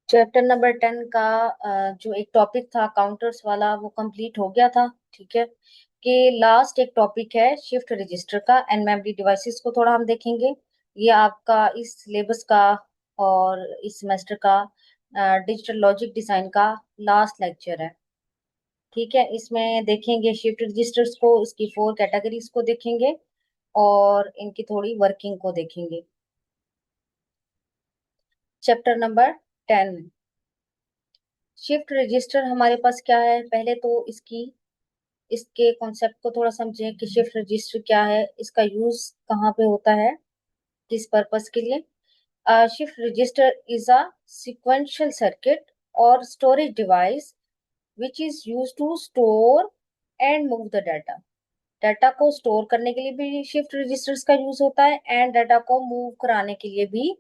Chapter number 10 का जो एक टॉपिक था काउंटर्स वाला वो कंप्लीट हो गया था। ठीक है कि लास्ट एक टॉपिक है शिफ्ट रजिस्टर का एंड मेमोरी डिवाइसेस को थोड़ा हम देखेंगे। ये आपका इस सिलेबस का और इस सेमेस्टर का डिजिटल लॉजिक डिजाइन का लास्ट लेक्चर है। ठीक है, इसमें देखेंगे शिफ्ट रजिस्टर्स को, इसकी 4 कैटेगरीज को देखेंगे और इनकी थोड़ी वर्किंग को देखेंगे। चैप्टर नंबर 10 शिफ्ट रजिस्टर हमारे पास क्या है, पहले तो इसके कॉन्सेप्ट को थोड़ा समझें कि शिफ्ट रजिस्टर क्या है, इसका यूज कहाँ पे होता है, किस पर्पस के लिए। Shift register is a sequential circuit or storage device which is used to store and move the data। Data को स्टोर करने के लिए भी शिफ्ट रजिस्टर्स का यूज होता है एंड डाटा को मूव कराने के लिए भी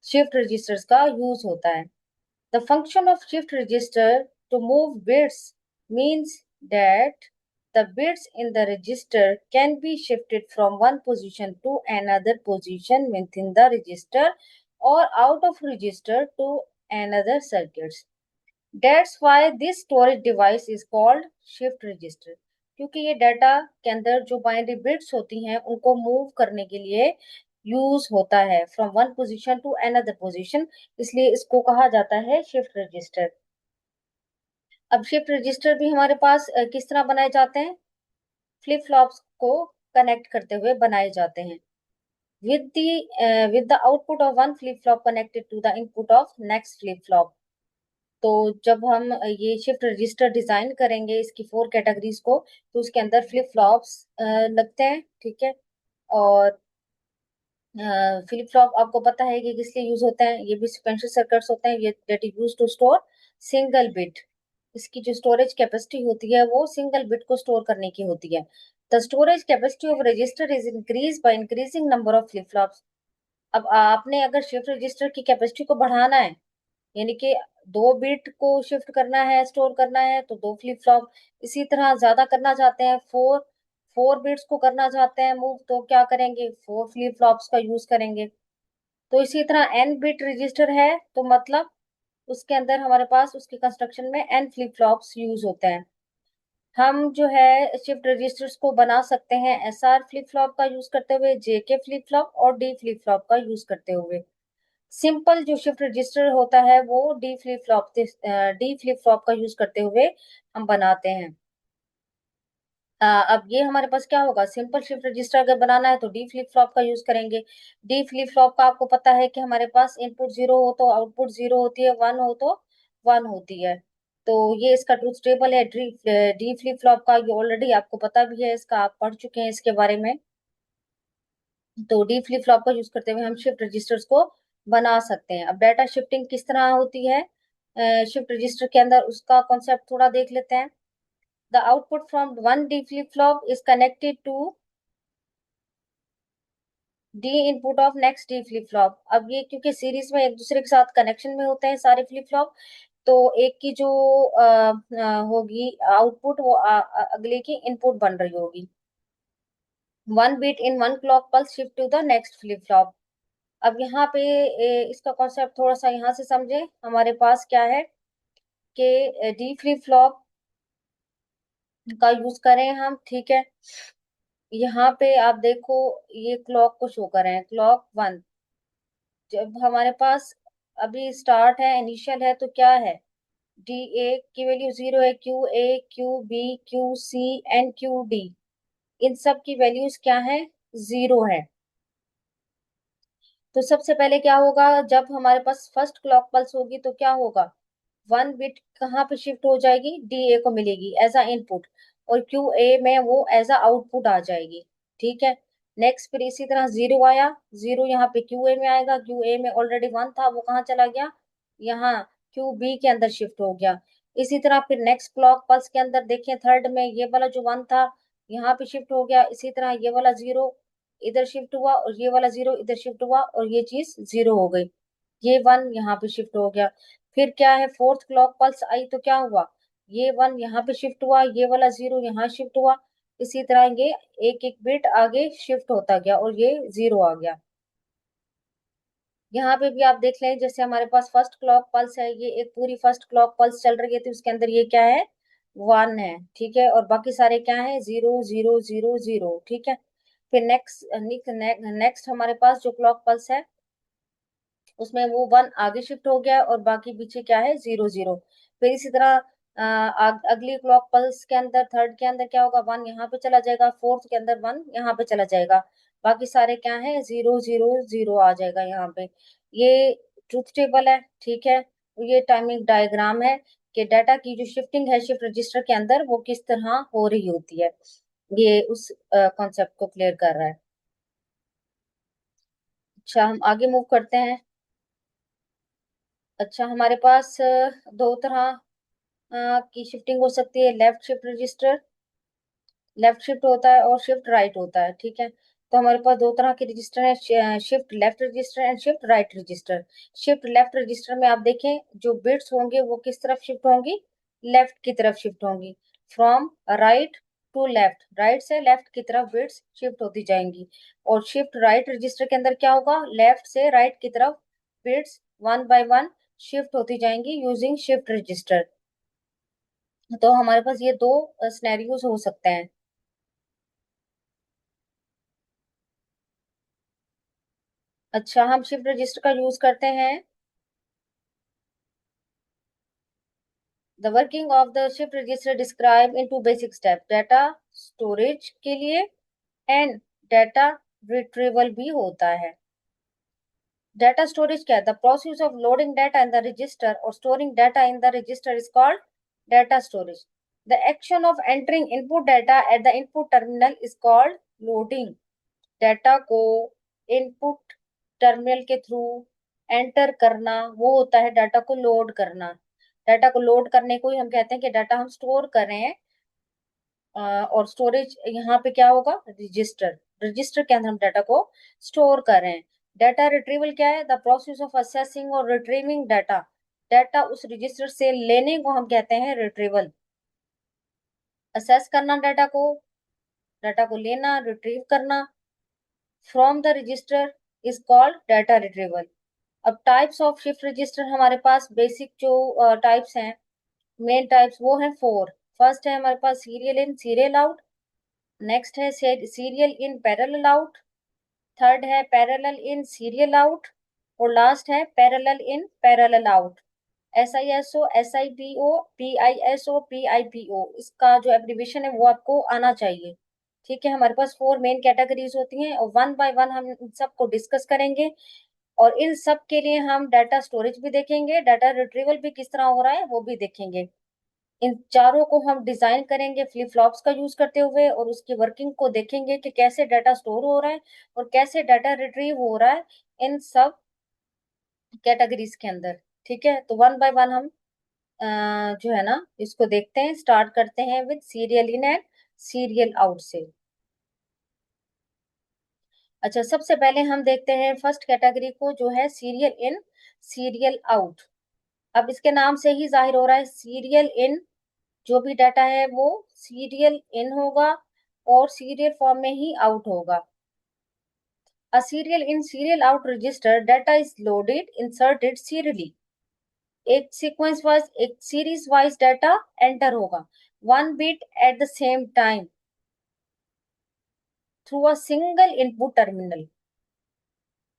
शिफ्ट रजिस्टर्स का यूज होता है। The function of shift register to move bits means that the bits in the register can be shifted from one position to another position within the register or out of register to another circuits। That's why this storage device is called shift register। क्योंकि ये data के अंदर जो binary bits होती हैं उनको move करने के लिए यूज होता है from one position to another position, इसलिए इसको कहा जाता है शिफ्ट रजिस्टर। अब शिफ्ट रजिस्टर भी हमारे पास किस तरह बनाए जाते हैं, फ्लिप फ्लॉप्स को कनेक्ट करते हुए बनाए जाते हैं with the output of one flip flop connected to the input of next flip flop। तो जब हम ये शिफ्ट रजिस्टर डिजाइन करेंगे इसकी 4 कैटेगरीज को, तो उसके अंदर फ्लिप फ्लॉप्स लगते हैं। ठीक है, और फ्लिप फ्लॉप आपको पता है कि किस लिए यूज होते हैं, ये भी सिक्वेंशियल सर्किट्स होते हैं, ये that is use to store single bit. इसकी जो स्टोरेज कैपेसिटी होती है वो सिंगल बिट को स्टोर करने की होती है। The storage capacity of register is increase by increasing number of flip flops. अब आपने अगर शिफ्ट रजिस्टर की कैपेसिटी को बढ़ाना है, यानी कि 2 बिट को शिफ्ट करना है, स्टोर करना है, तो 2 फ्लिप फ्लॉप। इसी तरह ज्यादा करना चाहते हैं, 4 बिट्स को करना चाहते हैं मूव, तो क्या करेंगे, 4 फ्लिप फ्लॉप्स का यूज करेंगे। तो इसी तरह एन बिट रजिस्टर है तो मतलब उसके अंदर हमारे पास उसके कंस्ट्रक्शन में एन फ्लिप फ्लॉप्स यूज होते हैं। हम जो है शिफ्ट रजिस्टर्स को बना सकते हैं एस आर फ्लिप फ्लॉप का यूज करते हुए, जे के फ्लिप फ्लॉप और डी फ्लिप फ्लॉप का यूज करते हुए। सिंपल जो शिफ्ट रजिस्टर होता है वो डी फ्लिप फ्लॉप का यूज करते हुए हम बनाते हैं। अब ये हमारे पास क्या होगा, सिंपल शिफ्ट रजिस्टर अगर बनाना है तो डी फ्लिप फ्लॉप का यूज करेंगे। डी फ्लिप फ्लॉप का आपको पता है कि हमारे पास इनपुट 0 हो तो आउटपुट 0 होती है, 1 हो तो 1 होती है। तो ये इसका ट्रूथ टेबल है डी फ्लिप फ्लॉप का, ये ऑलरेडी आपको पता भी है, इसका आप पढ़ चुके हैं इसके बारे में। तो डी फ्लिप फ्लॉप का यूज करते हुए हम शिफ्ट रजिस्टर्स को बना सकते हैं। अब डाटा शिफ्टिंग किस तरह होती है शिफ्ट रजिस्टर के अंदर, उसका कॉन्सेप्ट थोड़ा देख लेते हैं। The output from one D flip flop is connected to D input of next D flip flop. अब ये क्योंकि सीरीज में एक दूसरे के साथ कनेक्शन में होते हैं सारे फ्लिप फ्लॉप, तो एक की जो होगी आउटपुट वो अगले की इनपुट बन रही होगी। One bit in one clock pulse shift to the next flip flop. अब यहाँ पे इसका कॉन्सेप्ट थोड़ा सा यहाँ से समझे, हमारे पास क्या है कि डी फ्लिप फ्लॉप का यूज करें हम। ठीक है, यहाँ पे आप देखो ये क्लॉक को शो कर रहे हैं, क्लॉक 1। जब हमारे पास अभी स्टार्ट है, इनिशियल है, तो क्या है, डी ए की वैल्यू 0 है, Q A, Q B, Q C and Q D, इन सब की वैल्यूज क्या है, 0 है। तो सबसे पहले क्या होगा, जब हमारे पास फर्स्ट क्लॉक पल्स होगी तो क्या होगा, 1 बिट कहाँ पे शिफ्ट हो जाएगी, डी ए को मिलेगी एज अ इनपुट, और क्यू ए में वो एज अ आउटपुट आ जाएगी। ठीक है, नेक्स्ट फिर इसी तरह 0 आया, 0 यहाँ पे क्यू ए में आएगा, क्यू ए में ऑलरेडी 1 था, वो कहाँ चला गया, यहाँ क्यू बी के अंदर शिफ्ट हो गया। इसी तरह फिर नेक्स्ट क्लॉक पल्स के अंदर देखें, थर्ड में ये वाला जो 1 था यहाँ पे शिफ्ट हो गया, इसी तरह ये वाला 0 इधर शिफ्ट हुआ और ये वाला 0 इधर शिफ्ट हुआ और ये चीज 0 हो गई, ये 1 यहाँ पे शिफ्ट हो गया। फिर क्या है, फोर्थ क्लॉक पल्स आई तो क्या हुआ, ये 1 यहाँ पे शिफ्ट हुआ, ये वाला 0 यहाँ शिफ्ट हुआ, इसी तरह ये एक एक बिट आगे शिफ्ट होता गया और ये 0 आ गया। यहाँ पे भी आप देख लें, जैसे हमारे पास फर्स्ट क्लॉक पल्स है, ये एक पूरी फर्स्ट क्लॉक पल्स चल रही है, तो उसके अंदर ये क्या है, 1 है, ठीक है, और बाकी सारे क्या है, 0 0 0 0, ठीक है। फिर नेक्स्ट नेक्स्ट हमारे पास जो क्लॉक पल्स है, उसमें वो 1 आगे शिफ्ट हो गया और बाकी पीछे क्या है, 0 0। फिर इसी तरह अगली क्लॉक पल्स के अंदर, थर्ड के अंदर क्या होगा, 1 यहाँ पे चला जाएगा, फोर्थ के अंदर 1 यहाँ पे चला जाएगा, बाकी सारे क्या है, 0 0 0 आ जाएगा यहाँ पे। ये ट्रुथ टेबल है, ठीक है। ये टाइमिंग डायग्राम है कि डाटा की जो शिफ्टिंग है शिफ्ट रजिस्टर के अंदर वो किस तरह हो रही होती है। ये उस कॉन्सेप्ट को क्लियर कर रहा है। अच्छा, हम आगे मूव करते हैं। अच्छा, हमारे पास दो तरह की शिफ्टिंग हो सकती है, left shift register, left shift होता है और शिफ्ट राइट होता है, ठीक है। तो हमारे पास दो तरह के रजिस्टर है, shift left register and shift right register. Shift left register में आप देखें, जो बिट्स होंगे वो किस तरफ शिफ्ट होंगी, लेफ्ट की तरफ शिफ्ट होंगी, from right to left, right से लेफ्ट की तरफ बिट्स शिफ्ट होती जाएंगी। और शिफ्ट राइट रजिस्टर के अंदर क्या होगा, लेफ्ट से राइट की तरफ बिट्स 1 बाय 1 शिफ्ट होती जाएंगी यूजिंग शिफ्ट रजिस्टर। तो हमारे पास ये दो सिनेरियोज हो सकते हैं। अच्छा, हम शिफ्ट रजिस्टर का यूज करते हैं। The working of the shift register describe into basic step, data storage के लिए एंड डाटा रिट्रीवल भी होता है। डाटा स्टोरेज क्या है, the process of loading data in the register और storing data in the register is called data storage. The action of entering input data at the input terminal is called loading. Data को input terminal के through enter करना वो होता है data को load करना। Data को लोड करने को ही हम कहते हैं कि डाटा हम स्टोर कर रहे हैं। और स्टोरेज यहाँ पे क्या होगा, रजिस्टर, रजिस्टर के अंदर हम डाटा को स्टोर कर रहे हैं। डाटा रिट्रीवल क्या है, द प्रोसेस ऑफ असेसिंग और रिट्रीविंग डाटा, डाटा उस रजिस्टर से लेने को हम कहते हैं रिट्रीवल। असेस करना डाटा को लेना, रिट्रीव करना from the register is called data retrieval. अब टाइप्स ऑफ शिफ्ट रजिस्टर हमारे पास बेसिक जो टाइप्स हैं, मेन टाइप्स वो हैं 4। फर्स्ट है हमारे पास serial in serial out, next है serial in parallel out, third है पैरेलल इन सीरियल आउट, और लास्ट है parallel in parallel out. SISO, SIPO, PISO, PIPO, इसका जो एब्रीविएशन है वो आपको आना चाहिए। ठीक है, हमारे पास 4 मेन कैटेगरीज होती हैं और 1 बाय 1 हम इन सबको डिस्कस करेंगे। और इन सब के लिए हम डाटा स्टोरेज भी देखेंगे, डाटा रिट्रीवल भी किस तरह हो रहा है वो भी देखेंगे। इन चारों को हम डिजाइन करेंगे फ्लिप फ्लॉप्स का यूज करते हुए, और उसकी वर्किंग को देखेंगे कि कैसे डाटा स्टोर हो रहा है और कैसे डाटा रिट्रीव हो रहा है इन सब कैटेगरीज के अंदर। ठीक है, तो 1 बाय 1 हम जो है ना इसको देखते हैं। स्टार्ट करते हैं with serial in and serial out से। अच्छा, सबसे पहले हम देखते हैं फर्स्ट कैटेगरी को, जो है सीरियल इन सीरियल आउट। अब इसके नाम से ही जाहिर हो रहा है, सीरियल इन जो भी डाटा है वो सीरियल इन होगा और सीरियल फॉर्म में ही आउट होगा। A serial in serial out register data is loaded inserted serially, एक सीक्वेंस वाइज एक सीरीज वाइज डाटा एंटर होगा, 1 bit at the same time through a single input terminal.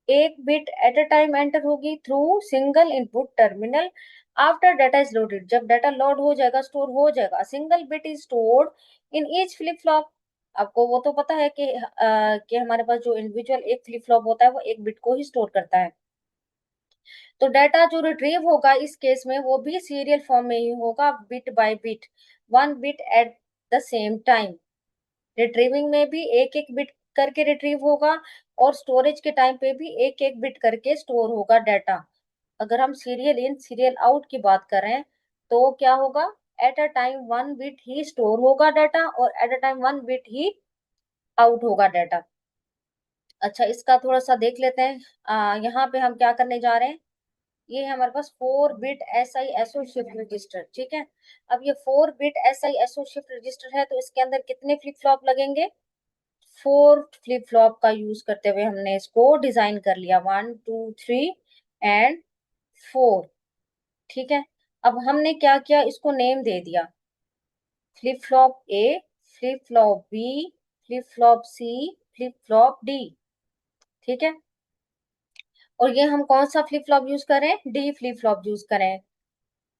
एक bit at a time enter होगी through single input terminal. After data is loaded, जब data load हो जाएगा, store हो जाएगा, single bit is stored in each flip flop. आपको वो तो पता है कि हमारे पास जो इंडिविजुअल एक फ्लिप फ्लॉप होता है वो एक बिट को ही स्टोर करता है। तो डाटा जो रिट्रीव होगा इस केस में वो भी सीरियल फॉर्म में ही होगा, bit by bit, 1 bit at the same time. Retrieving में भी एक एक बिट करके रिट्रीव होगा और स्टोरेज के टाइम पे भी एक एक बिट करके स्टोर होगा डाटा। अगर हम सीरियल इन सीरियल आउट की बात करें तो क्या होगा, eight a time 1 bit he store होगा डाटा और eight a time 1 bit he out होगा डाटा। अच्छा, इसका थोड़ा सा देख लेते हैं। यहाँ पे हम क्या करने जा रहे हैं, ये है हमारे पास 4 बिट SISO शिफ्ट रजिस्टर। ठीक है, अब ये 4 बिट SISO शिफ्ट रजिस्टर है तो इसके अंदर कितने फ्लिप फ्लॉप लगेंगे, फोर्थ फ्लिप फ्लॉप का यूज करते हुए हमने इसको डिजाइन कर लिया, 1 2 3 एंड 4। ठीक है, अब हमने क्या किया, इसको नेम दे दिया, flip flop A, flip flop B, flip flop C, flip flop D. ठीक है, और ये हम कौन सा फ्लिप फ्लॉप यूज करें, डी फ्लिप फ्लॉप यूज करें।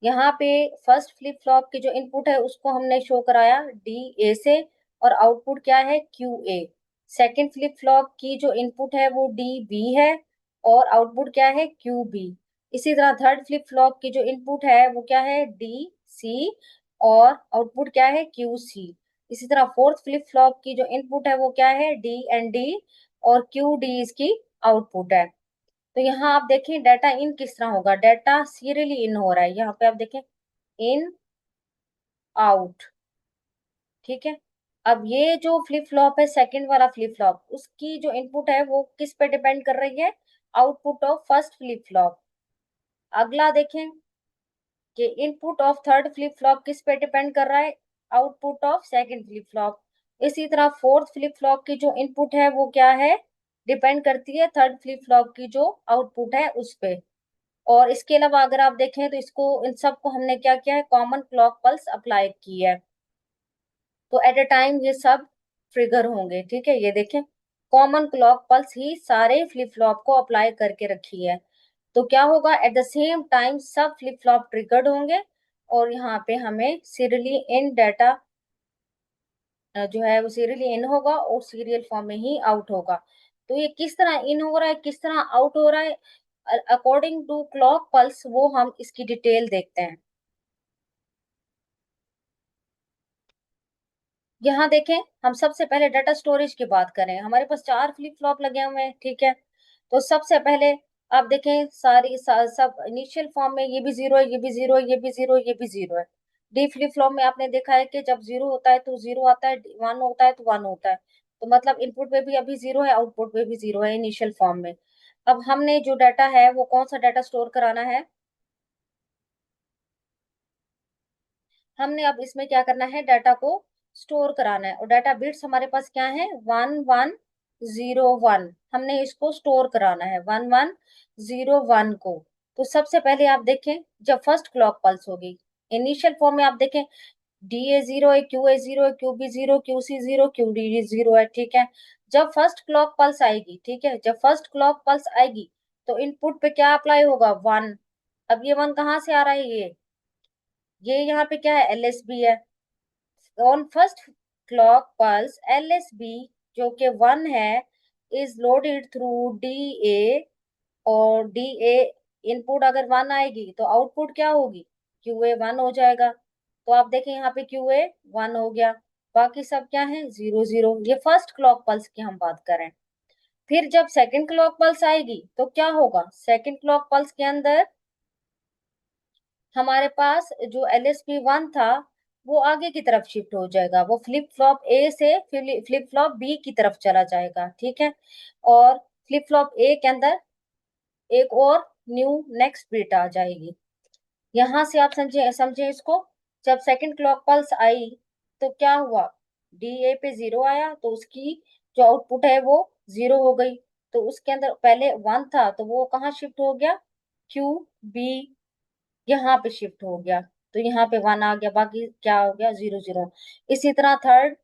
यहाँ पे फर्स्ट फ्लिप फ्लॉप की जो इनपुट है उसको हमने शो कराया डी ए से, और आउटपुट क्या है, क्यू ए। सेकेंड फ्लिप फ्लॉप की जो इनपुट है वो डी बी है, और आउटपुट क्या है, क्यू बी। इसी तरह थर्ड फ्लिप फ्लॉप की जो इनपुट है वो क्या है, डी सी, और आउटपुट क्या है, क्यू सी। इसी तरह फोर्थ फ्लिप फ्लॉप की जो इनपुट है वो क्या है, डी एंड डी, और क्यू डी इसकी आउटपुट है। तो यहाँ आप देखें डाटा इन किस तरह होगा, डाटा सीरियली इन हो रहा है, यहाँ पे आप देखें इन आउट। ठीक है, अब ये जो फ्लिप फ्लॉप है, सेकंड वाला फ्लिप फ्लॉप, उसकी जो इनपुट है वो किस पे डिपेंड कर रही है, output of first flip flop. अगला देखें कि input of third flip flop किस पे डिपेंड कर रहा है, output of second flip flop. इसी तरह फोर्थ फ्लिप फ्लॉप की जो इनपुट है वो क्या है, डिपेंड करती है थर्ड फ्लिप फ्लॉप की जो आउटपुट है उस पे। और इसके अलावा अगर आप देखें तो इसको, इन सबको हमने क्या किया है, कॉमन क्लॉक पल्स अप्लाई की है, तो एट अ टाइम ये सब ट्रिगर होंगे। ठीक है, ये देखें कॉमन क्लॉक पल्स ही सारे फ्लिप फ्लॉप को अप्लाई करके रखी है। तो क्या होगा, एट द सेम टाइम सब फ्लिप फ्लॉप ट्रिगर्ड होंगे, और यहाँ पे हमें सीरियली इन डाटा जो है वो सीरियली इन होगा और सीरियल फॉर्म में ही आउट होगा। तो ये किस तरह इन हो रहा है, किस तरह आउट हो रहा है अकॉर्डिंग टू क्लॉक पल्स, वो हम इसकी डिटेल देखते हैं। यहाँ देखें, हम सबसे पहले डाटा स्टोरेज की बात करें, हमारे पास 4 फ्लिप फ्लॉप लगे हुए हैं। ठीक है, तो सबसे पहले आप देखें सब इनिशियल फॉर्म में ये भी जीरो है, ये भी जीरो है, ये भी जीरो है, ये भी जीरो है। डी फ्लिप फ्लॉप में आपने देखा है कि जब जीरो होता है तो जीरो आता है, वन होता है तो वन होता है। तो मतलब इनपुट में भी अभी जीरो है, आउटपुट में भी जीरो है इनिशियल फॉर्म में। अब हमने जो डाटा है वो कौन सा डाटा स्टोर कराना है, हमने अब इसमें क्या करना है, डाटा को स्टोर कराना है। और डाटा बिट्स हमारे पास क्या है, 1101, हमने इसको स्टोर कराना है 1101 को। तो सबसे पहले आप देखें, जब फर्स्ट क्लॉक पल्स होगी, इनिशियल फॉर्म में आप देखें डी ए जीरो है, क्यू ए जीरो है, Q B zero, Q C zero, Q D zero है। ठीक है, जब फर्स्ट क्लॉक पल्स आएगी, ठीक है, जब फर्स्ट क्लॉक पल्स आएगी तो इनपुट पे क्या अप्लाई होगा, वन। अब ये वन कहाँ से आ रहा है, ये यहाँ पे क्या है, एलएसबी है। On first clock pulse LSB जो कि वन है is loaded through D A, और डी ए इनपुट अगर वन आएगी तो आउटपुट क्या होगी, क्यू ए वन हो जाएगा। तो आप देखें यहाँ पे क्यू ए वन हो गया, बाकी सब क्या है, जीरो जीरो। ये फर्स्ट क्लॉक पल्स की हम बात करें। फिर जब सेकंड क्लॉक पल्स आएगी तो क्या होगा, सेकंड क्लॉक पल्स के अंदर हमारे पास जो एलएसपी वन था वो आगे की तरफ शिफ्ट हो जाएगा, वो फ्लिप फ्लॉप ए से फ्लिप फ्लॉप बी की तरफ चला जाएगा। ठीक है, और फ्लिप फ्लॉप ए के अंदर एक और न्यू नेक्स्ट बिट आ जाएगी। यहां से आप समझे समझे इसको, जब सेकंड क्लॉक पल्स आई तो क्या हुआ, डी ए पे जीरो आया तो उसकी जो आउटपुट है वो जीरो हो गई। तो उसके अंदर पहले वन था तो वो कहाँ शिफ्ट हो गया, क्यू बी, यहाँ पे शिफ्ट हो गया। तो यहाँ पे वन आ गया, बाकी क्या हो गया, जीरो जीरो। इसी तरह third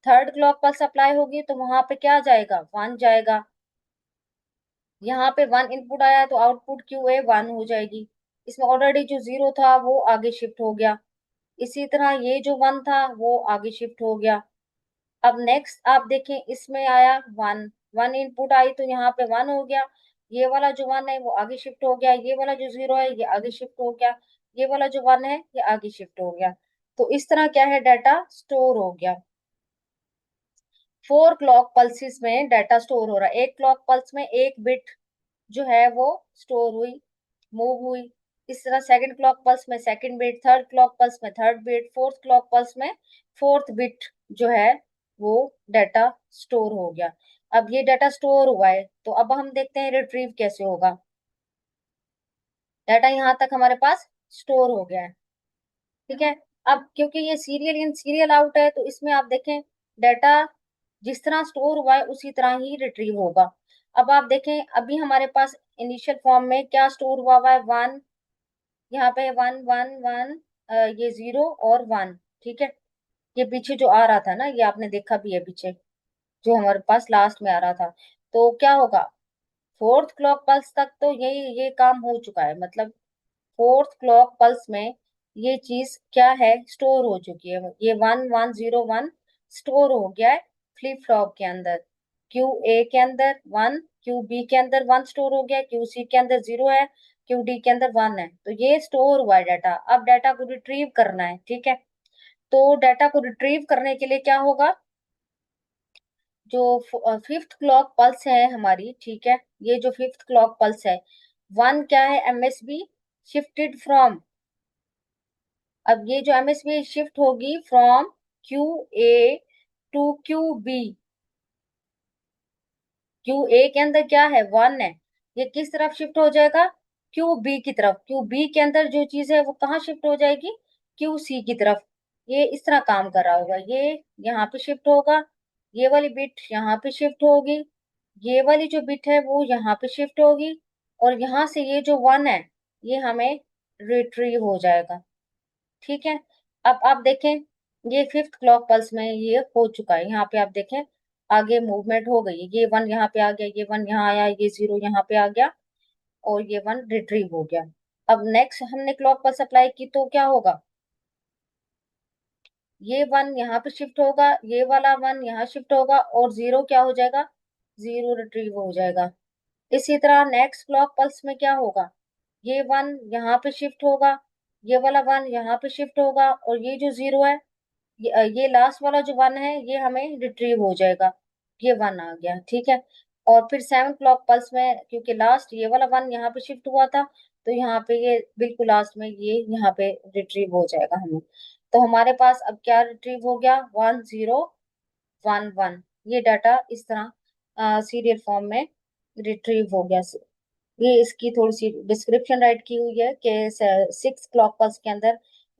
third clock pulse apply होगी तो वहां पे क्या जाएगा, वन जाएगा। यहाँ पे वन इनपुट आया तो आउटपुट क्यू ए वन हो जाएगी। इसमें ऑलरेडी जो जीरो था वो आगे शिफ्ट हो गया। इसी तरह ये जो वन था वो आगे शिफ्ट हो गया। अब नेक्स्ट आप देखें, इसमें आया वन, वन इनपुट आई तो यहाँ पे वन हो गया। ये वाला जो वन है वो आगे शिफ्ट हो गया, ये वाला जो जीरो है ये आगे शिफ्ट हो गया, ये वाला जो वन है ये आगे शिफ्ट हो गया। तो इस तरह क्या है, डाटा स्टोर हो गया। 4 क्लॉक पल्सेस में डाटा स्टोर हो रहा है, एक क्लॉक पल्स में एक बिट जो है वो स्टोर हुई, मूव हुई। इस तरह सेकंड क्लॉक पल्स में second bit, third clock pulse में third bit, fourth clock pulse में फोर्थ बिट जो है वो डाटा स्टोर हो गया। अब ये डाटा स्टोर हुआ है तो अब हम देखते हैं रिट्रीव कैसे होगा। डाटा यहाँ तक हमारे पास स्टोर हो गया है। ठीक है, अब क्योंकि ये सीरियल इन सीरियल आउट है तो इसमें आप देखें डाटा जिस तरह स्टोर हुआ है उसी तरह ही रिट्रीव होगा। अब आप देखें, अभी हमारे पास इनिशियल फॉर्म में क्या स्टोर हुआ है, 1, यहाँ पे 1 1 1, ये 0 और 1, ठीक है। ये पीछे जो आ रहा था ना, ये आपने देखा भी है पीछे, जो हमारे पास लास्ट में आ रहा था। तो क्या होगा, फोर्थ क्लॉक पल्स तक तो ये काम हो चुका है, मतलब फोर्थ क्लॉक पल्स में ये चीज क्या है, स्टोर हो चुकी है। ये 1101 स्टोर हो गया है फ्लिप फ्लॉप के अंदर। क्यू ए के अंदर 1, क्यू बी के अंदर 1 स्टोर हो गया, क्यू सी के अंदर 0 है, क्यू डी के अंदर 1 है। तो ये स्टोर हुआ है डाटा। अब डाटा को रिट्रीव करना है, ठीक है। तो डाटा को रिट्रीव करने के लिए क्या होगा, जो फिफ्थ क्लॉक पल्स है हमारी, ठीक है, ये जो फिफ्थ क्लॉक पल्स है, 1 क्या है, एमएसबी शिफ्टेड फ्रॉम। अब ये जो एमएसबी शिफ्ट होगी from Q A to Q B. Q A के अंदर क्या है, 1 है, ये किस तरफ शिफ्ट हो जाएगा, क्यू बी की तरफ। क्यू बी के अंदर जो चीज है वो कहाँ शिफ्ट हो जाएगी, क्यू सी की तरफ। ये इस तरह काम कर रहा होगा, ये यहाँ पे शिफ्ट होगा, ये वाली बिट यहाँ पे शिफ्ट होगी, ये वाली जो बिट है वो यहाँ पे शिफ्ट होगी, और यहाँ से ये जो 1 है ये हमें रिट्रीव हो जाएगा, ठीक है। अब आप देखें, ये फिफ्थ क्लॉक पल्स में ये हो चुका है। यहाँ पे आप देखें, आगे मूवमेंट हो गई, ये 1 यहाँ पे आ गया, ये 1 यहाँ आया, ये 0 यहाँ पे आ गया, और ये 1 रिट्रीव हो गया। अब नेक्स्ट हमने क्लॉक पल्स अप्लाई की तो क्या होगा, ये 1 यहाँ पे शिफ्ट होगा, ये वाला 1 यहाँ शिफ्ट होगा, और 0 क्या हो जाएगा, 0 रिट्रीव हो जाएगा। इसी तरह नेक्स्ट क्लॉक पल्स में क्या होगा, ये 1 यहाँ पे शिफ्ट होगा, ये वाला 1 यहाँ पे शिफ्ट होगा, और ये जो 0 है, ये लास्ट वाला जो 1 है ये हमें रिट्रीव हो जाएगा। ये 1 आ गया, ठीक है। और फिर 7 क्लॉक पल्स में, क्योंकि लास्ट ये वाला 1 यहाँ पे शिफ्ट हुआ था, तो यहाँ पे ये बिल्कुल लास्ट में ये यहाँ पे रिट्रीव हो जाएगा हमें। तो हमारे पास अब क्या रिट्रीव हो गया, 1011। ये डाटा इस तरह सीरियल फॉर्म में रिट्रीव हो गया। ये इसकी थोड़ी सी डिस्क्रिप्शन राइट की हुई है कि 6 क्लॉक पल्स के अंदर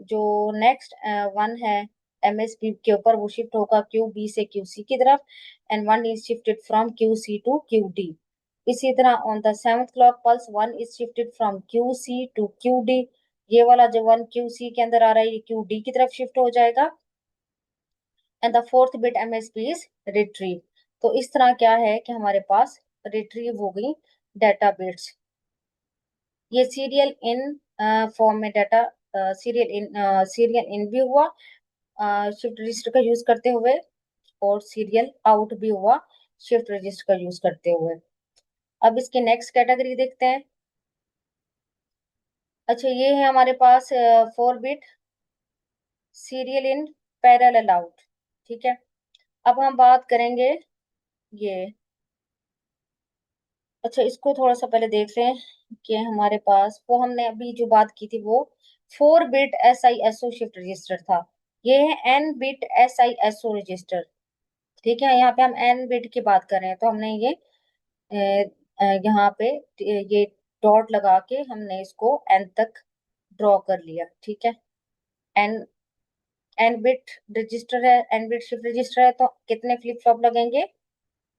जो नेक्स्ट 1 है एमएसपी के ऊपर, वो शिफ्ट होगा क्यू बी से क्यू सी की तरफ, and 1 is shifted from Q C to Q D. इसी तरह on the 7th clock pulse 1 is shifted from Q C to Q D. ये वाला जो 1 क्यू सी के अंदर आ रहा है ये क्यू डी की तरफ शिफ्ट हो जाएगा, and the fourth bit MSP is retrieve. तो इस तरह क्या है कि हमारे पास रिट्रीव हो गई डाटा बिट्स। ये सीरियल इन फॉर्म में डाटा, सीरियल इन भी हुआ शिफ्ट रजिस्टर का यूज करते हुए, और सीरियल आउट भी हुआ शिफ्ट रजिस्टर का यूज करते हुए। अब इसकी नेक्स्ट कैटेगरी देखते हैं। अच्छा, ये है हमारे पास 4 bit serial in parallel out, ठीक है। अब हम बात करेंगे ये, अच्छा इसको थोड़ा सा पहले देख लें कि हमारे पास वो हमने अभी जो बात की थी वो 4 बिट SISO शिफ्ट रजिस्टर था। ये है N बिट SISO रजिस्टर, ठीक है। यहाँ पे हम N बिट की बात कर रहे हैं, तो हमने ये यहाँ पे ये डॉट लगा के हमने इसको N तक ड्रॉ कर लिया, ठीक है। एन एन बिट रजिस्टर है, N बिट शिफ्ट रजिस्टर है, तो कितने फ्लिप फ्लॉप लगेंगे,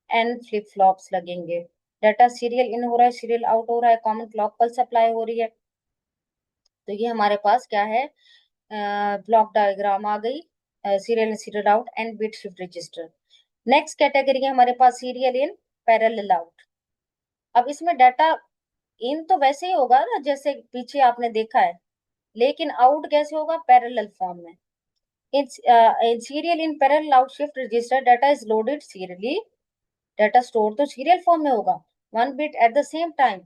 N फ्लिप फ्लॉप्स लगेंगे। डाटा सीरियल इन हो रहा है, सीरियल आउट हो रहा है, कॉमन क्लॉक पल्स सप्लाई हो रही है। तो ये हमारे पास क्या है, ब्लॉक डायग्राम आ गई, serial in serial out and bit shift register. Next category है हमारे पास सीरियल इन पैरेलल आउट। अब इसमें डाटा इन तो वैसे ही होगा ना जैसे पीछे आपने देखा है, लेकिन आउट कैसे होगा, पैरेलल फॉर्म में। In serial in parallel out shift register data is loaded serially. Data store तो सीरियल फॉर्म में होगा, 1 bit at the same time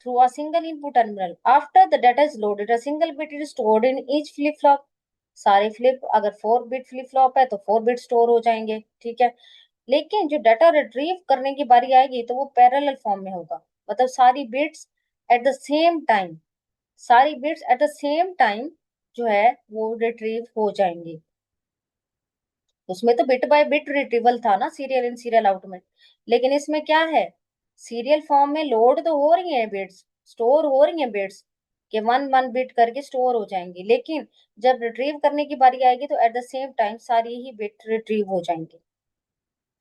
through a single input terminal. After the data is loaded, a single bit is stored in each flip flop. सारे flip, अगर 4 bit flip flop है तो 4 bit store हो जाएंगे, ठीक है। लेकिन जो डाटा रिट्रीव करने की बारी आएगी तो वो पैरेलल फॉर्म में होगा, मतलब सारी bits at the same time, सारी bits at the same time जो है वो रिट्रीव हो जाएंगी। उसमें तो बिट बाय बिट रिट्रीवल था ना सीरियल इन सीरियल आउट में, लेकिन इसमें क्या है, सीरियल फॉर्म में लोड तो हो रही है बिट्स, स्टोर हो रही है बिट्स, कि 1 1 बिट करके स्टोर हो जाएंगी, लेकिन जब रिट्रीव करने की बारी आएगी तो एट द सेम टाइम सारी ही बिट रिट्रीव हो जाएंगी।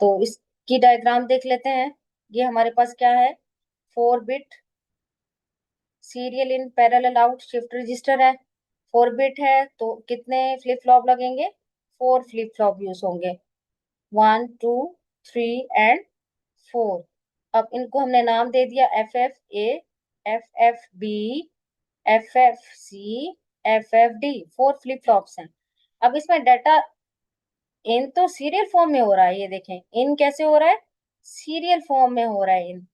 तो इसकी डायग्राम देख लेते हैं। ये हमारे पास क्या है, 4 bit serial in parallel out shift register है। 4 बिट है तो कितने फ्लिप फ्लॉप लगेंगे, 4 फ्लिप फ्लॉप यूज होंगे, 1 2 3 एंड 4। अब इनको हमने नाम दे दिया FF A, FF B, FF C, FF D। 4 flip flops हैं। अब इसमें डाटा इन तो सीरियल फॉर्म में हो रहा है, ये देखें इन कैसे हो रहा है, सीरियल फॉर्म में हो रहा है इन।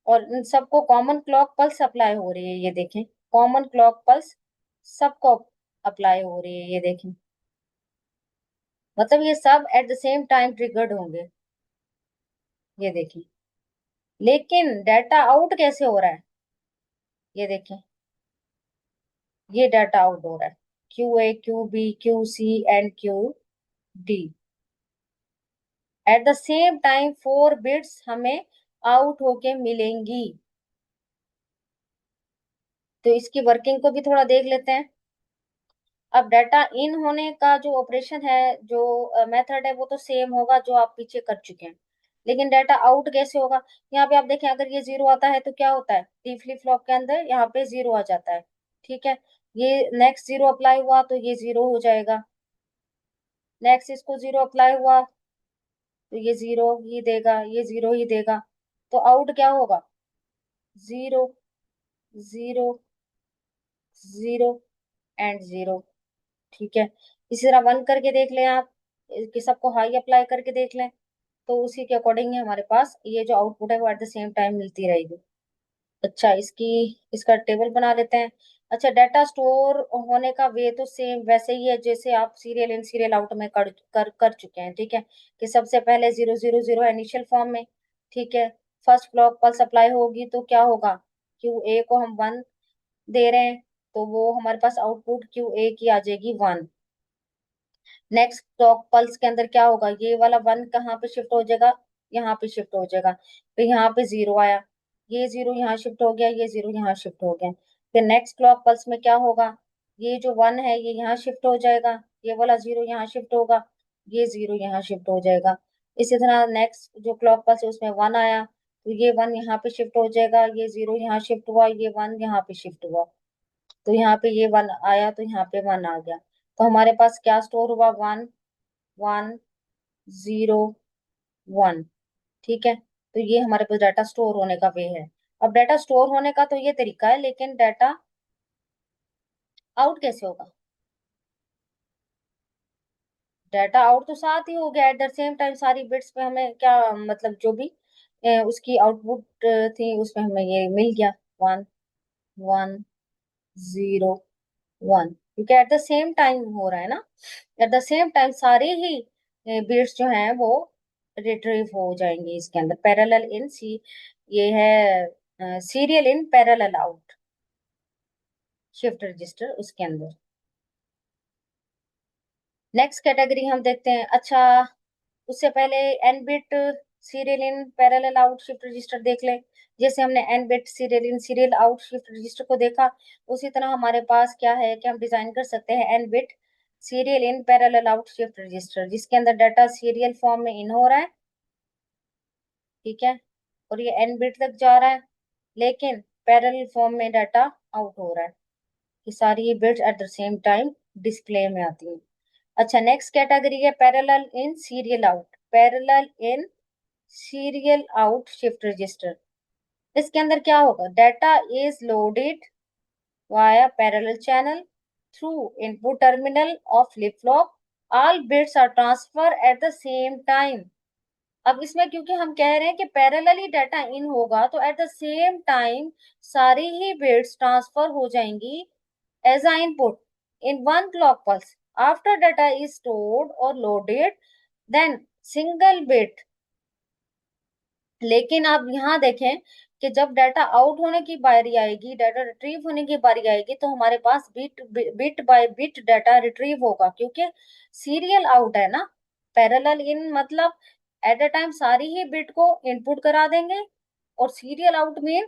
और इन सबको कॉमन क्लॉक पल्स अप्लाई हो रही है, ये देखें कॉमन क्लॉक पल्स सबको अप्लाई हो रही है, ये देखें। मतलब ये सब eight the same time triggered होंगे, ये देखें। लेकिन डाटा आउट कैसे हो रहा है, ये देखें, ये डाटा आउट हो रहा है QA, QB, QC and QD। Eight the same time 4 bits हमें आउट होके मिलेंगी। तो इसकी वर्किंग को भी थोड़ा देख लेते हैं। अब डाटा इन होने का जो ऑपरेशन है, जो मेथड है, वो तो सेम होगा जो आप पीछे कर चुके हैं। लेकिन डाटा आउट कैसे होगा, यहाँ पे आप देखें अगर ये 0 आता है तो क्या होता है, डी फ्लिप फ्लॉप के अंदर यहाँ पे 0 आ जाता है। ठीक है, ये नेक्स्ट 0 अप्लाई हुआ तो ये 0 हो जाएगा। नेक्स्ट इसको 0 अप्लाई हुआ तो ये 0 ही देगा, ये 0 ही देगा। तो आउट क्या होगा, 0 0 0 एंड 0। ठीक है, इसी तरह 1 करके देख लें आप, कि सबको हाई अप्लाई करके देख लें। तो उसी के अकॉर्डिंग हमारे पास ये जो आउटपुट है वो एट द सेम टाइम मिलती रहेगी। अच्छा, इसका टेबल बना लेते हैं। अच्छा, डाटा स्टोर होने का वे तो सेम वैसे ही है जैसे आप सीरियल इन सीरियल आउट में कर चुके हैं। ठीक है, कि सबसे पहले 0 0 0 इनिशियल फॉर्म में। ठीक है, फर्स्ट क्लॉक पल्स अप्लाई होगी तो क्या होगा, QA को हम 1 दे रहे हैं तो वो हमारे पास आउटपुट QA की आ जाएगी 1। नेक्स्ट क्लॉक पल्स के अंदर क्या होगा, ये वाला 1 कहाँ पे शिफ्ट हो जाएगा, यहाँ पे शिफ्ट हो जाएगा। फिर यहाँ पे 0 आया, ये 0 यहाँ शिफ्ट हो गया, ये 0 यहाँ शिफ्ट हो गया। फिर नेक्स्ट क्लॉक पल्स में क्या होगा, ये जो 1 है ये यहाँ शिफ्ट हो जाएगा, ये वाला 0 यहाँ शिफ्ट होगा, ये 0 यहाँ शिफ्ट हो जाएगा। इसी तरह नेक्स्ट जो क्लॉक पल्स है उसमें 1 आया तो ये 1 यहाँ पे शिफ्ट हो जाएगा, ये 0 यहाँ शिफ्ट हुआ, ये 1 यहाँ पे शिफ्ट हुआ। तो यहाँ पे ये 1 आया तो यहाँ पे 1 आ गया। तो हमारे पास क्या स्टोर हुआ, 1 1 0 1। ठीक है, तो ये हमारे पास डाटा स्टोर होने का वे है। अब डाटा स्टोर होने का तो ये तरीका है, लेकिन डाटा आउट कैसे होगा, डाटा आउट तो साथ ही हो गया एट द सेम टाइम। सारी बिट्स पे हमें क्या मतलब जो भी उसकी आउटपुट थी उसमें हमें ये मिल गया, 1 1 0 1, क्योंकि एट द सेम टाइम हो रहा है ना। एट द सेम टाइम सारे ही बिट्स जो हैं वो रिट्रीव हो जाएंगे इसके अंदर, पैरेलल इन सी, ये है serial in parallel out shift register उसके अंदर। नेक्स्ट कैटेगरी हम देखते हैं। अच्छा, उससे पहले N bit serial in parallel out shift register देख लें। जैसे हमने N bit serial in serial out shift register को देखा, उसी तरह हमारे पास क्या है कि हम डिजाइन कर सकते हैं N bit serial in parallel out shift register, जिसके अंदर डाटा सीरियल फॉर्म में इन हो रहा है। ठीक है, और ये एन बिट तक जा रहा है, लेकिन पैरेलल फॉर्म में डाटा आउट हो रहा है, कि सारी ये bits at the same time display में आती हैं। अच्छा, नेक्स्ट कैटेगरी है parallel in serial out, parallel in serial out shift register. इसके अंदर क्या होगा, data is loaded via parallel channel through input terminal of flip flop, all bits are transfer at the same time. अब इसमें क्योंकि हम कह रहे हैं कि पैरेलली डाटा इन होगा तो एट द सेम टाइम सारी ही बिट्स ट्रांसफर हो जाएंगी as a input in one clock pulse after data is stored और लोडेड, देन सिंगल बिट। लेकिन आप यहाँ देखें कि जब डाटा आउट होने की बारी आएगी, डाटा रिट्रीव होने की बारी आएगी, तो हमारे पास bit bit by bit data retrieve होगा, क्योंकि सीरियल आउट है ना। पैरेलल इन मतलब एट अ टाइम सारी ही बिट को इनपुट करा देंगे, और serial out mean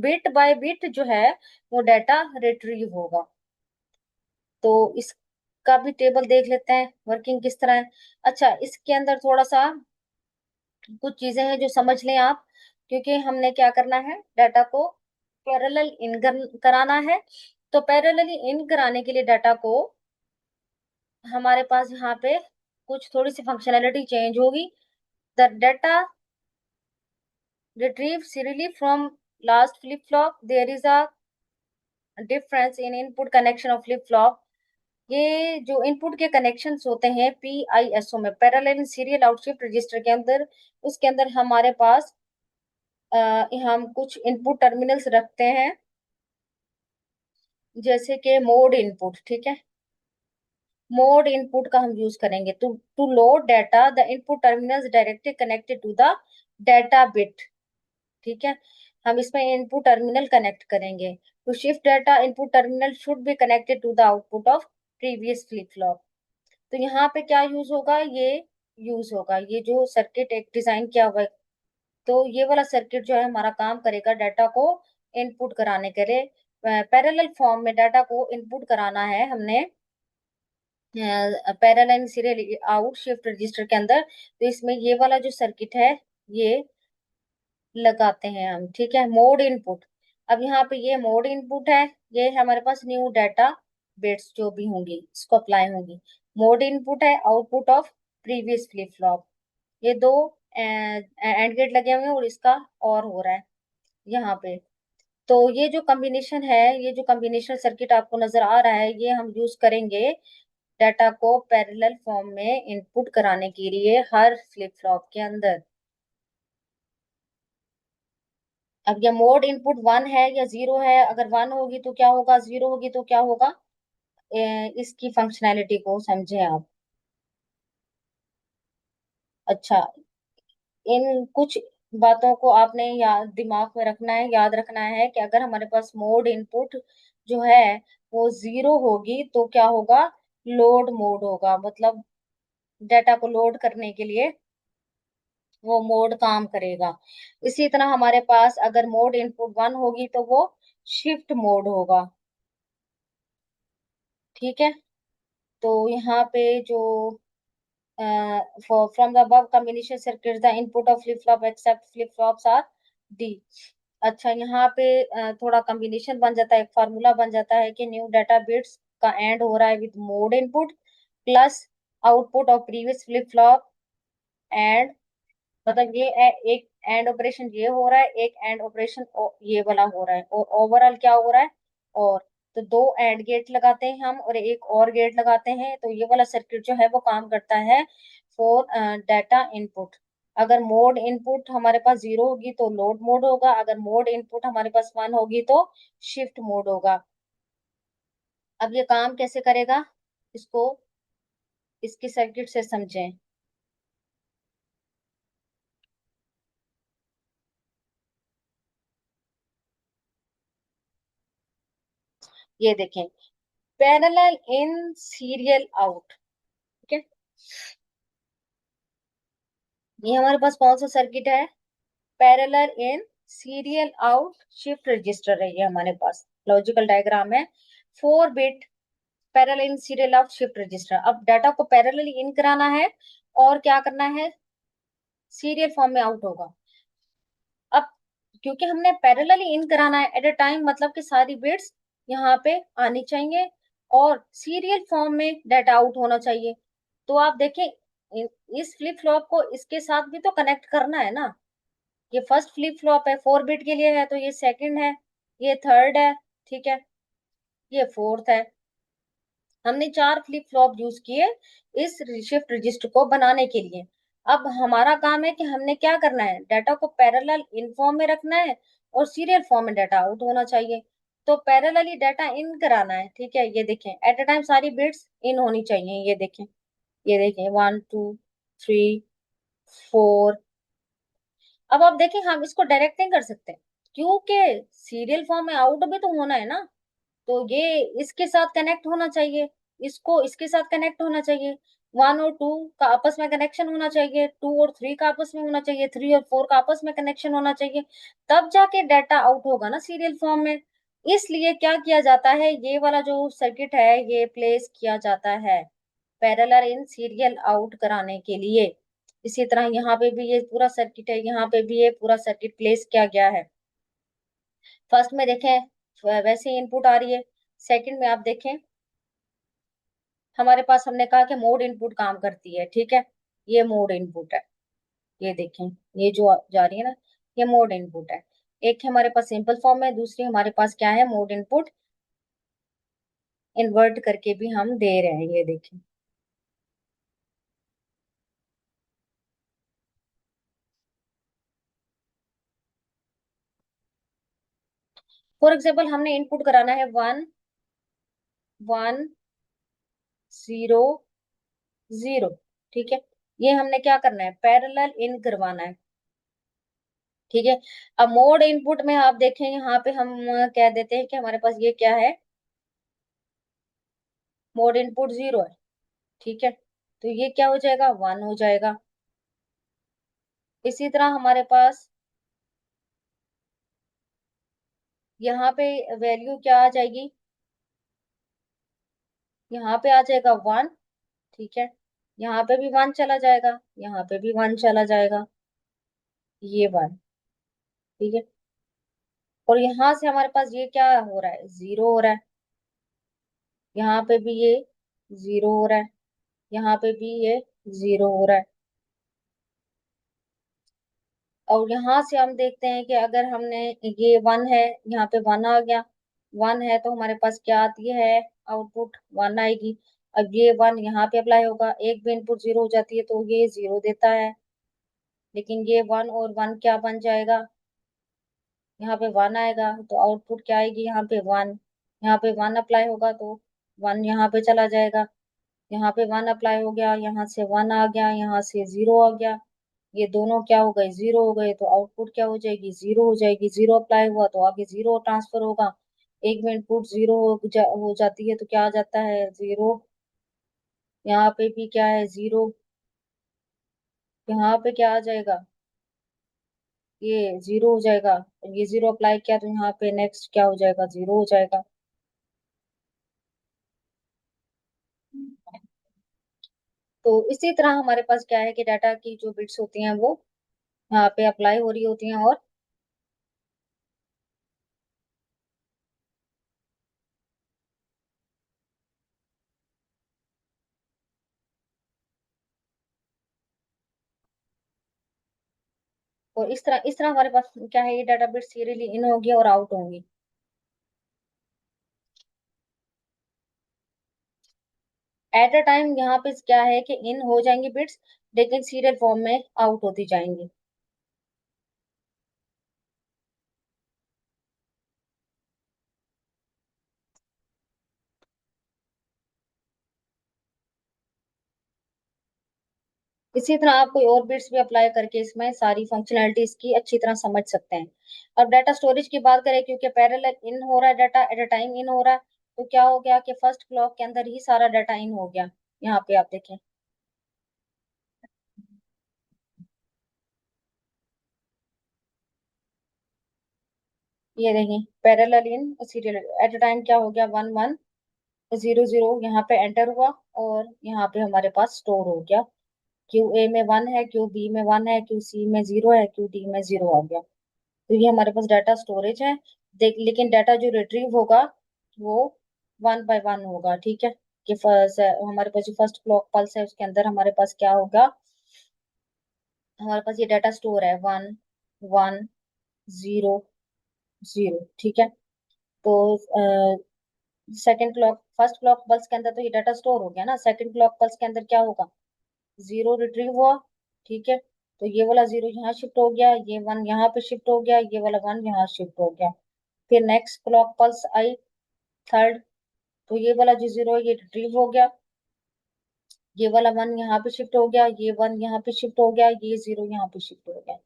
bit by bit जो है वो डाटा रिट्रीव होगा। तो इसका भी टेबल देख लेते हैं वर्किंग किस तरह है। अच्छा, इसके अंदर थोड़ा सा कुछ चीजें हैं जो समझ लें आप, क्योंकि हमने क्या करना है, डाटा को पैरेलल इन कराना है। तो पैरेलली इन कराने के लिए डाटा को हमारे पास यहाँ पे कुछ थोड़ी सी फंक्शनैलिटी चेंज होगी। The data retrieved serially from last flip flop, there is a difference in input connection of flip flop। ये जो इनपुट के कनेक्शंस होते हैं पीआईएसओ में, पैरेलल सीरियल आउटशिफ्ट रजिस्टर के अंदर, उसके अंदर हमारे पास हम कुछ इनपुट टर्मिनल्स रखते हैं, जैसे कि मोड इनपुट। ठीक है, मोड इनपुट का हम यूज करेंगे to load data, the input terminals directly connected to the data bit. ठीक है, हम इसमें इनपुट टर्मिनल कनेक्ट करेंगे। To shift data, input terminal should be connected to the output of previous flip flop. तो यहाँ पे क्या यूज होगा, ये यूज होगा, ये जो सर्किट एक डिजाइन किया हुआ है, तो ये वाला सर्किट जो है हमारा काम करेगा डाटा को इनपुट कराने के लिए। पैरेलल फॉर्म में डाटा को इनपुट कराना है हमने parallel serial out shift register के अंदर। तो इसमें ये वाला जो सर्किट है ये लगाते हैं हम। ठीक है, मोड इनपुट। अब यहाँ पे ये मोड इनपुट है, ये हमारे पास न्यू डाटा बिट्स जो भी होंगी इसको अप्लाई होंगी। मोड इनपुट है output of previous flip flop. ये दो एंड गेट लगे हुए हैं और इसका और हो रहा है यहाँ पे। तो ये जो कॉम्बिनेशन है, ये जो कॉम्बिनेशन सर्किट आपको नजर आ रहा है, ये हम यूज करेंगे डाटा को पैरेलल फॉर्म में इनपुट कराने के लिए हर फ्लिप फ्लॉप के अंदर। अब ये मोड इनपुट वन है या जीरो है, अगर वन होगी तो क्या होगा, जीरो होगी तो क्या होगा, इसकी फंक्शनैलिटी को समझें आप। अच्छा, इन कुछ बातों को आपने याद दिमाग में रखना है, याद रखना है कि अगर हमारे पास मोड इनपुट जो है वो जीरो होगी तो क्या होगा, लोड मोड होगा, मतलब डाटा को लोड करने के लिए वो मोड काम करेगा। इसी तरह हमारे पास अगर मोड इनपुट वन होगी तो वो शिफ्ट मोड होगा। ठीक है, तो यहाँ पे जो from the above combination circuit the input of flip flop except flip flops are D. अच्छा, यहाँ पे थोड़ा कॉम्बिनेशन बन जाता है, एक फार्मूला बन जाता है कि न्यू डाटा बिट्स का एंड हो रहा है with mode input plus output of previous flip flop and, मतलब ये एक एंड ऑपरेशन ये हो रहा है, एक एंड ऑपरेशन ये वाला हो रहा है, और ओवरऑल क्या हो रहा है, और तो दो एंड गेट लगाते हैं हम और एक और गेट लगाते हैं, तो ये वाला सर्किट जो है वो काम करता है फॉर डाटा इनपुट। अगर मोड इनपुट हमारे पास जीरो होगी तो लोड मोड होगा, अगर मोड इनपुट हमारे पास वन होगी तो शिफ्ट मोड होगा। अब ये काम कैसे करेगा, इसको इसकी सर्किट से समझें। ये देखें, पैरेलल इन सीरियल आउट। ठीक है, ये हमारे पास कौन सा सर्किट है, parallel in serial out shift register है, ये हमारे पास लॉजिकल डायग्राम है। 4 bit parallel in serial out shift register. अब डाटा को पैरेलली इन कराना है और क्या करना है, सीरियल फॉर्म में आउट होगा। अब क्योंकि हमने पैरेलली इन कराना है एट अ टाइम, मतलब कि सारी बिट्स यहाँ पे आनी चाहिए और सीरियल फॉर्म में डाटा आउट होना चाहिए। तो आप देखें, इस फ्लिप फ्लॉप को इसके साथ भी तो कनेक्ट करना है ना। ये फर्स्ट फ्लिप फ्लॉप है, 4 बिट के लिए है, तो ये सेकंड है, ये थर्ड है। ठीक है, ये फोर्थ है। हमने 4 फ्लिप फ्लॉप यूज किए इस शिफ्ट रजिस्टर को बनाने के लिए। अब हमारा काम है कि हमने क्या करना है, डाटा को पैरेलल इन फॉर्म में रखना है और सीरियल फॉर्म में डाटा आउट होना चाहिए। तो पैरेलली डाटा इन कराना है। ठीक है, ये देखें एट अ टाइम सारी बिट्स इन होनी चाहिए, ये देखें, ये देखें 1 2 3 4। अब आप देखें, हम इसको डायरेक्ट नहीं कर सकते क्योंकि सीरियल फॉर्म में आउट भी तो होना है ना। तो ये इसके साथ कनेक्ट होना चाहिए, इसको इसके साथ कनेक्ट होना चाहिए, 1 और 2 का आपस में कनेक्शन होना चाहिए, 2 और 3 का आपस में होना चाहिए, 3 और 4 का आपस में कनेक्शन होना चाहिए, तब जाके डाटा आउट होगा ना सीरियल फॉर्म में। इसलिए क्या किया जाता है, ये वाला जो सर्किट है ये प्लेस किया जाता है पैरेलल इन सीरियल आउट कराने के लिए। इसी तरह यहाँ पे भी ये पूरा सर्किट है, यहाँ पे भी ये पूरा सर्किट प्लेस किया गया है। फर्स्ट में देखें वैसे ही इनपुट आ रही है। सेकंड में आप देखें हमारे पास हमने कहा कि मोड इनपुट काम करती है, ठीक है। ये मोड इनपुट है, ये देखें, ये जो जा रही है ना, ये मोड इनपुट है। एक हमारे पास सिंपल फॉर्म है, दूसरी हमारे पास क्या है, मोड इनपुट इन्वर्ट करके भी हम दे रहे हैं, ये देखें। फॉर एग्जाम्पल हमने इनपुट कराना है 1 1 0 0, ठीक है। ये हमने क्या करना है, पैरेलल इन करवाना है, ठीक है। अब मोड इनपुट में आप देखें यहाँ पे हम कह देते हैं कि हमारे पास ये क्या है, मोड इनपुट 0 है, ठीक है। तो ये क्या हो जाएगा, 1 हो जाएगा। इसी तरह हमारे पास यहाँ पे वैल्यू क्या आ जाएगी, यहाँ पे आ जाएगा 1, ठीक है। यहाँ पे भी 1 चला जाएगा, यहाँ पे भी 1 चला जाएगा, ये 1, ठीक है। और यहाँ से हमारे पास ये क्या हो रहा है, 0 हो रहा है। यहाँ पे भी ये 0 हो रहा है, यहाँ पे भी ये 0 हो रहा है। और यहाँ से हम देखते हैं कि अगर हमने ये 1 है, यहाँ पे 1 आ गया, 1 है तो हमारे पास क्या आती है, आउटपुट 1 आएगी। अब ये 1 यहाँ पे अप्लाई होगा, एक भी इनपुट 0 हो जाती है तो ये 0 देता है। लेकिन ये 1 और 1 क्या बन जाएगा, यहाँ पे 1 आएगा तो आउटपुट क्या आएगी, यहाँ पे 1। यहाँ पे 1 अप्लाई होगा तो 1 यहाँ पे चला जाएगा। यहाँ पे 1 अप्लाई हो गया, यहाँ से 1 आ गया, यहाँ से 0 आ गया। ये दोनों क्या हो गए, 0 हो गए, तो आउटपुट क्या हो जाएगी, 0 हो जाएगी। 0 अप्लाई हुआ तो आगे 0 ट्रांसफर होगा। एक में इनपुट 0 हो जाती है तो क्या आ जाता है, 0। यहाँ पे भी क्या है, 0। यहाँ पे क्या आ जाएगा, ये 0 हो जाएगा। ये 0 अप्लाई किया तो यहाँ पे नेक्स्ट क्या हो जाएगा, 0 हो जाएगा। तो इसी तरह हमारे पास क्या है कि डाटा की जो बिट्स होती हैं वो यहाँ पे अप्लाई हो रही होती हैं। और इस तरह हमारे पास क्या है, ये डाटा बिट सीरियली इन होगी और आउट होंगी। एट अ टाइम यहाँ पे क्या है कि इन हो जाएंगी बिट्स, लेकिन सीरियल फॉर्म में आउट होती जाएंगी। इसी तरह आप कोई और बिट्स भी अप्लाई करके इसमें सारी फंक्शनैलिटी इसकी अच्छी तरह समझ सकते हैं। अब डाटा स्टोरेज की बात करें, क्योंकि पैरेलल इन हो रहा है, data at a time in हो रहा है, तो क्या हो गया कि फर्स्ट क्लॉक के अंदर ही सारा डाटा इन हो गया। यहाँ पे आप देखें, ये देखें, parallel in serial eight a time क्या हो गया, 1 1 0 0 यहाँ पे एंटर हुआ और यहाँ पे हमारे पास स्टोर हो गया। क्यू ए में 1 है, क्यू बी में 1 है, क्यू सी में 0 है, क्यू डी में 0 आ गया। तो ये हमारे पास डाटा स्टोरेज है। देख, लेकिन डाटा जो रिट्रीव होगा वो 1 बाय 1 होगा, ठीक है। कि फर्स्ट हमारे पास जो फर्स्ट क्लॉक पल्स है उसके अंदर हमारे पास क्या होगा, हमारे पास ये डाटा स्टोर है 1 1 0 0, ठीक है। तो second clock first clock pulse के अंदर तो ये डाटा स्टोर हो गया ना, सेकंड क्लॉक पल्स के अंदर क्या होगा, 0 रिट्रीव हुआ, ठीक है। तो ये वाला 0 यहाँ शिफ्ट हो गया, ये 1 यहाँ पे शिफ्ट हो गया, ये वाला 1 यहाँ शिफ्ट हो गया। फिर नेक्स्ट क्लॉक पल्स आई, थर्ड, तो ये वाला जो 0 है ये रिट्रीव हो गया, ये वाला 1 यहाँ पे शिफ्ट हो गया, ये 1 यहाँ पे शिफ्ट हो गया, ये 0 यहाँ पे शिफ्ट हो गया।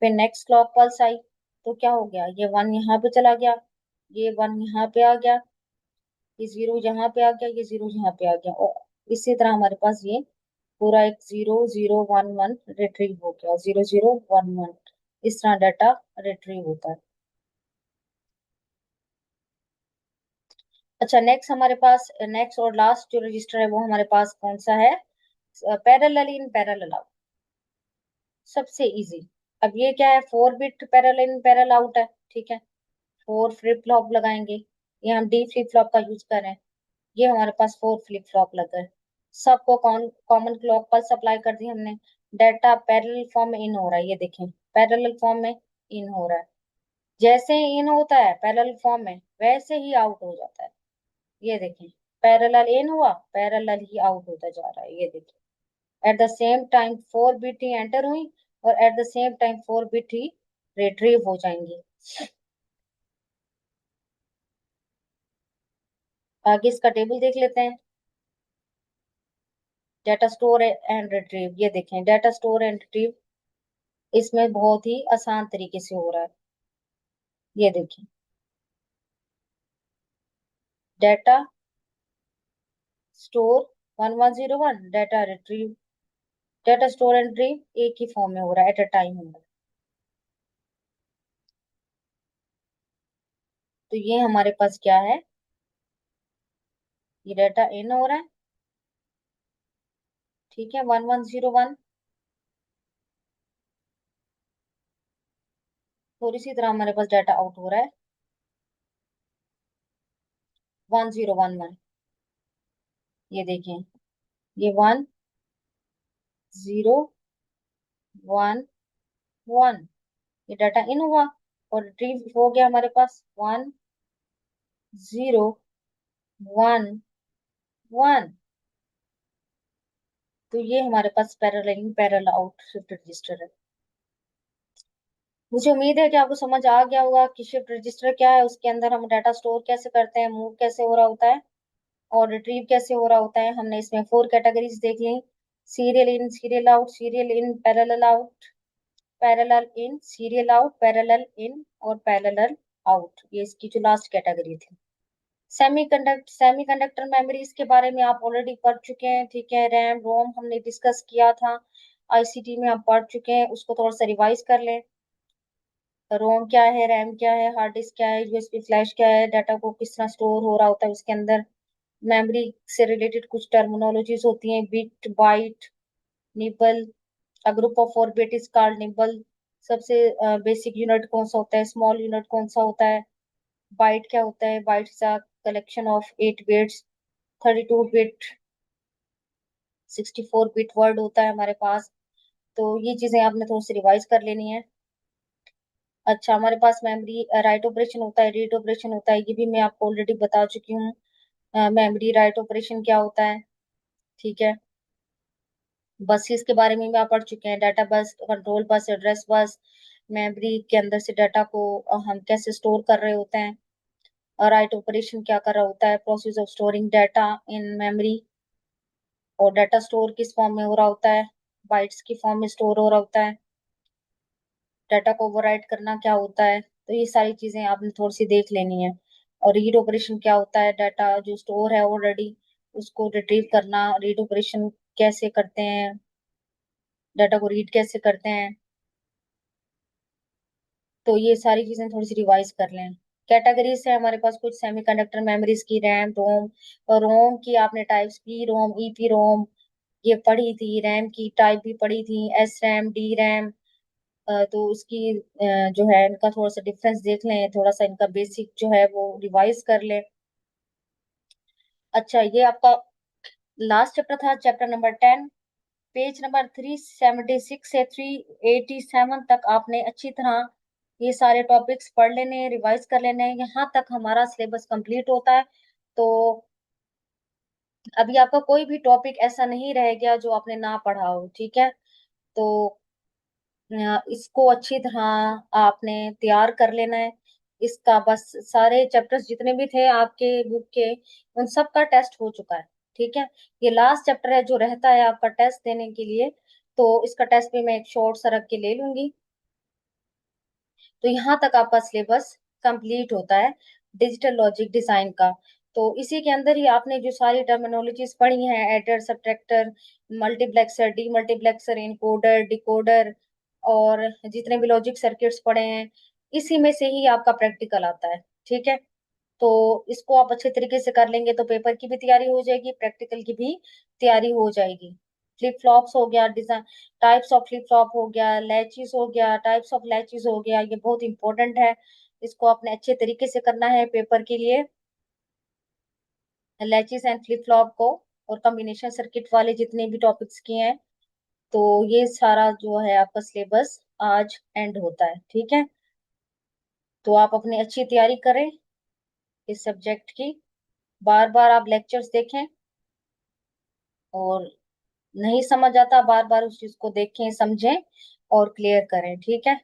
फिर नेक्स्ट क्लॉक पल्स आई तो क्या हो गया, ये 1 यहाँ पे चला गया, ये 1 यहाँ पे आ गया, ये 0 यहाँ पे आ गया, ये 0 यहाँ पे आ गया। और इसी तरह हमारे पास ये पूरा एक 0 0 1 1 रिट्रीव हो गया, 0 0 1 1। इस तरह डाटा रिट्रीव होता है। अच्छा, नेक्स्ट हमारे पास नेक्स्ट और लास्ट जो रजिस्टर है वो हमारे पास कौन सा है, पैरेलल इन पैरेलल आउट। सबसे इजी। अब ये क्या है, 4 bit parallel in parallel out है, ठीक है। 4 फ्लिप फ्लॉप लगाएंगे, ये हम डी फ्लिप फ्लॉप का यूज कर रहे हैं। ये हमारे पास 4 फ्लिप फ्लॉप लग गए, सबको कॉमन क्लॉक पल्स अप्लाई कर दी हमने। डाटा पैरेलल फॉर्म में इन हो रहा है, ये देखें पैरेलल फॉर्म में इन हो रहा है। जैसे ही इन होता है पैरेलल फॉर्म में, वैसे ही आउट हो जाता है। ये देखें, पैरेलल इन हुआ, पैरेलल ही आउट होता जा रहा है, ये देखें। Eight the same time 4 bit he enter हुई, और eight the same time 4 bit he retrieve हो जाएंगी। आगे इसका टेबल देख लेते हैं। डाटा स्टोर एंड रिट्रीव, ये देखें डाटा स्टोर एंड रिट्रीव इसमें बहुत ही आसान तरीके से हो रहा है। ये देखें, data store 1101, data retrieve, data store and retrieve एक ही फॉर्म में हो रहा है, एट अ टाइम हो रहा है। तो ये हमारे पास क्या है, ये डाटा इन हो रहा है, ठीक है 1101। और इसी तरह हमारे पास डाटा आउट हो रहा है 1011। ये देखें, ये 1011, ये डाटा इन हुआ और रिट्रीव हो गया हमारे पास 1011। तो ये हमारे पास parallel in parallel out shift register है। मुझे उम्मीद है कि आपको समझ आ गया होगा कि शिफ्ट रजिस्टर क्या है, उसके अंदर हम डाटा स्टोर कैसे करते हैं, मूव कैसे हो रहा होता है, और रिट्रीव कैसे हो रहा होता है। हमने इसमें 4 कैटेगरीज देख ली, serial in, serial out, serial in parallel out, parallel in, serial out, parallel in और पैरेलल आउट। ये इसकी जो लास्ट कैटेगरी थी। सेमीकंडक्टर मेमोरीज के बारे में आप ऑलरेडी पढ़ चुके हैं, ठीक है। रैम रोम हमने डिस्कस किया था, आईसीटी में आप पढ़ चुके हैं, उसको थोड़ा सा रिवाइज कर लें। रोम क्या है, रैम क्या है, हार्ड डिस्क क्या है, यूएसबी फ्लैश क्या है, डाटा को किस तरह स्टोर हो रहा होता है उसके अंदर। मेमोरी से रिलेटेड कुछ टर्मिनोलॉजीज होती हैं, bit, byte, nibble. A group of 4 bit is called nibble. सबसे बेसिक यूनिट कौन सा होता है, स्मॉल यूनिट कौन सा होता है। बाइट क्या होता है, byte is a collection of 8 bits. 32 bit, 64 bit word होता है हमारे पास। तो ये चीजें आपने थोड़ी सी रिवाइज कर लेनी है। अच्छा, हमारे पास मेमोरी राइट ऑपरेशन होता है, रीड ऑपरेशन होता है, ये भी मैं आपको ऑलरेडी बता चुकी हूँ। मेमोरी राइट ऑपरेशन क्या होता है, ठीक है। बसेस के बारे में भी आप पढ़ चुके हैं, डाटा बस, control bus, address bus. Memory के अंदर से डाटा को हम कैसे स्टोर कर रहे होते हैं, और राइट ऑपरेशन क्या कर रहा होता है, process of storing data in memory. और डाटा स्टोर किस फॉर्म में हो रहा होता है, बाइट्स की फॉर्म में स्टोर हो रहा होता है। डाटा को ओवरराइट करना क्या होता है, तो ये सारी चीजें आपने थोड़ी सी देख लेनी है। और रीड ऑपरेशन क्या होता है, डाटा जो स्टोर है ऑलरेडी उसको रिट्रीव करना, रीड ऑपरेशन कैसे करते हैं, डाटा को रीड कैसे करते हैं। तो ये सारी चीजें थोड़ी सी रिवाइज कर लें। कैटेगरीज है हमारे पास कुछ सेमीकंडक्टर मेमोरीज की, रैम रोम। और रोम की आपने टाइप्स पी रोम, ईपी रोम ये पढ़ी थी। रैम की टाइप भी पढ़ी थी, एस रैम, डी रैम। तो उसकी जो है इनका थोड़ा सा डिफरेंस देख लें, थोड़ा सा इनका बेसिक जो है वो रिवाइज कर लें। अच्छा, ये आपका लास्ट चैप्टर था, चैप्टर नंबर 10। पेज नंबर 376 से 387 तक आपने अच्छी तरह ये सारे टॉपिक्स पढ़ लेने हैं, रिवाइज कर लेने हैं। यहाँ तक हमारा सिलेबस कंप्लीट होता है। तो अभी आपका कोई भी टॉपिक ऐसा नहीं रह गया जो आपने ना पढ़ा हो, ठीक है। तो इसको अच्छी तरह आपने तैयार कर लेना है। इसका बस सारे चैप्टर्स जितने भी थे आपके बुक के, उन सब का टेस्ट हो चुका है, ठीक है। ये लास्ट चैप्टर है जो रहता है आपका टेस्ट देने के लिए। तो इसका टेस्ट भी मैं एक शॉर्ट सा रख के ले लूंगी। तो यहाँ तक आपका सिलेबस कंप्लीट होता है डिजिटल लॉजिक डिजाइन का। तो इसी के अंदर ही आपने जो सारी टर्मिनोलॉजीज पढ़ी हैं, adder, subtractor, multiplexer, D multiplexer, encoder, decoder, और जितने भी लॉजिक सर्किट्स पढ़े हैं, इसी में से ही आपका प्रैक्टिकल आता है, ठीक है। तो इसको आप अच्छे तरीके से कर लेंगे तो पेपर की भी तैयारी हो जाएगी, प्रैक्टिकल की भी तैयारी हो जाएगी। फ्लिप फ्लॉप्स हो गया, design types of flip flop हो गया, लैचेस हो गया, टाइप्स ऑफ लैचेस हो गया, ये बहुत इंपॉर्टेंट है। इसको आपने अच्छे तरीके से करना है पेपर के लिए, लैचेस एंड फ्लिप फ्लॉप को। और कॉम्बिनेशन सर्किट वाले जितने भी टॉपिक्स किए हैं, तो ये सारा जो है आपका सिलेबस आज एंड होता है, ठीक है। तो आप अपनी अच्छी तैयारी करें इस सब्जेक्ट की, बार बार आप लेक्चर्स देखें, और नहीं समझ आता बार बार उस चीज को देखें, समझें और क्लियर करें, ठीक है।